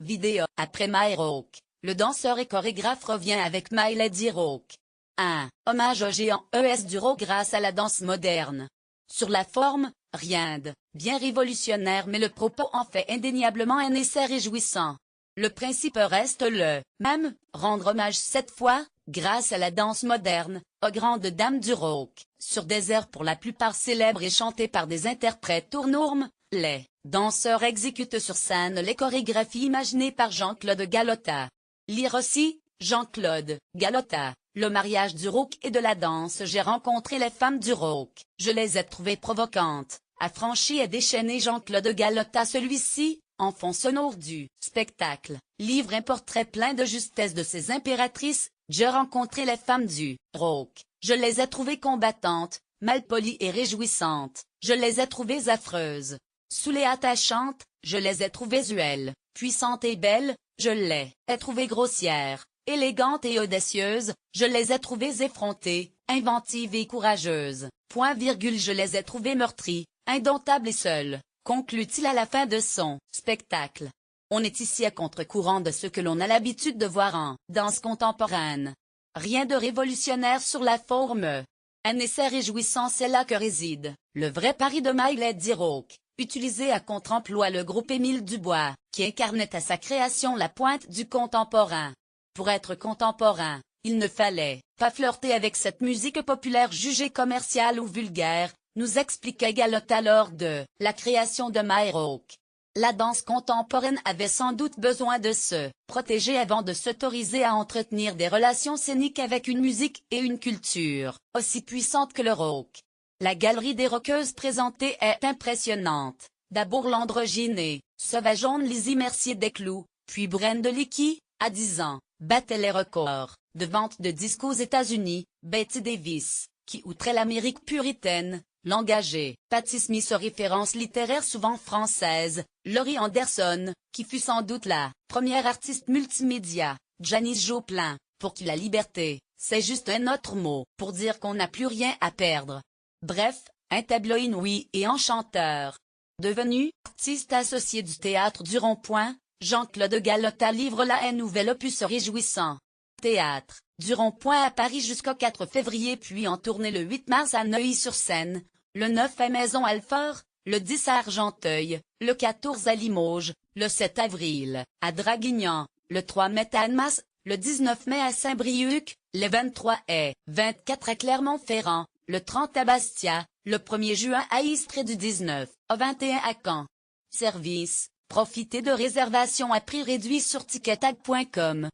Vidéo. Après Myrock, le danseur et chorégraphe revient avec My Lady Rock. Un hommage au géant ES du rock grâce à la danse moderne. Sur la forme, rien de bien révolutionnaire, mais le propos en fait indéniablement un essai réjouissant. Le principe reste le même, rendre hommage cette fois, grâce à la danse moderne, aux grandes dames du rock, sur des airs pour la plupart célèbres et chantés par des interprètes hors normes. Les danseurs exécutent sur scène les chorégraphies imaginées par Jean-Claude Galota. Lire aussi, Jean-Claude Galota, le mariage du rock et de la danse. J'ai rencontré les femmes du rock, je les ai trouvées provocantes, affranchies et déchaînées. Jean-Claude Galota. Celui-ci, en fond sonore du spectacle, livre un portrait plein de justesse de ces impératrices. J'ai rencontré les femmes du rock, je les ai trouvées combattantes, malpolies et réjouissantes, je les ai trouvées affreuses, saoulées et attachantes, je les ai trouvées uelles, puissantes et belles, je les ai trouvées grossières, élégantes et audacieuses, je les ai trouvées effrontées, inventives et courageuses, point virgule, je les ai trouvées meurtries, indomptables et seules, conclut-il à la fin de son spectacle. On est ici à contre-courant de ce que l'on a l'habitude de voir en danse contemporaine. Rien de révolutionnaire sur la forme. Un essai réjouissant, c'est là que réside le vrai pari de My Lady Rock, utilisé à contre-emploi le groupe Émile Dubois, qui incarnait à sa création la pointe du contemporain. Pour être contemporain, il ne fallait pas flirter avec cette musique populaire jugée commerciale ou vulgaire, nous expliquait Galota lors de la création de Myrock. La danse contemporaine avait sans doute besoin de se protéger avant de s'autoriser à entretenir des relations scéniques avec une musique et une culture aussi puissantes que le rock. La galerie des rockeuses présentées est impressionnante. D'abord l'androgynée, sauvageonde Lizzie Mercier-Desclous, puis Brenda Lee qui, à 10 ans, battait les records de vente de disques aux États-Unis, Betty Davis, qui outrait l'Amérique puritaine, l'engagée, Patti Smith aux références littéraires souvent françaises, Laurie Anderson, qui fut sans doute la première artiste multimédia, Janis Joplin, pour qui la liberté, c'est juste un autre mot pour dire qu'on n'a plus rien à perdre. Bref, un tableau inouï et enchanteur. Devenu artiste associé du théâtre du Rond-Point, Jean-Claude Galota livre là un nouvel opus réjouissant. Théâtre du Rond-Point à Paris jusqu'au 4 février, puis en tournée le 8 mars à Neuilly-sur-Seine, le 9 à Maison-Alfort, le 10 à Argenteuil, le 14 à Limoges, le 7 avril à Draguignan, le 3 mai à Annemasse, le 19 mai à Saint-Brieuc, le 23 et 24 à Clermont-Ferrand, le 30 à Bastia, le 1er juin à Istres et du 19 au 21 à Caen. Service, profitez de réservations à prix réduit sur ticketag.com.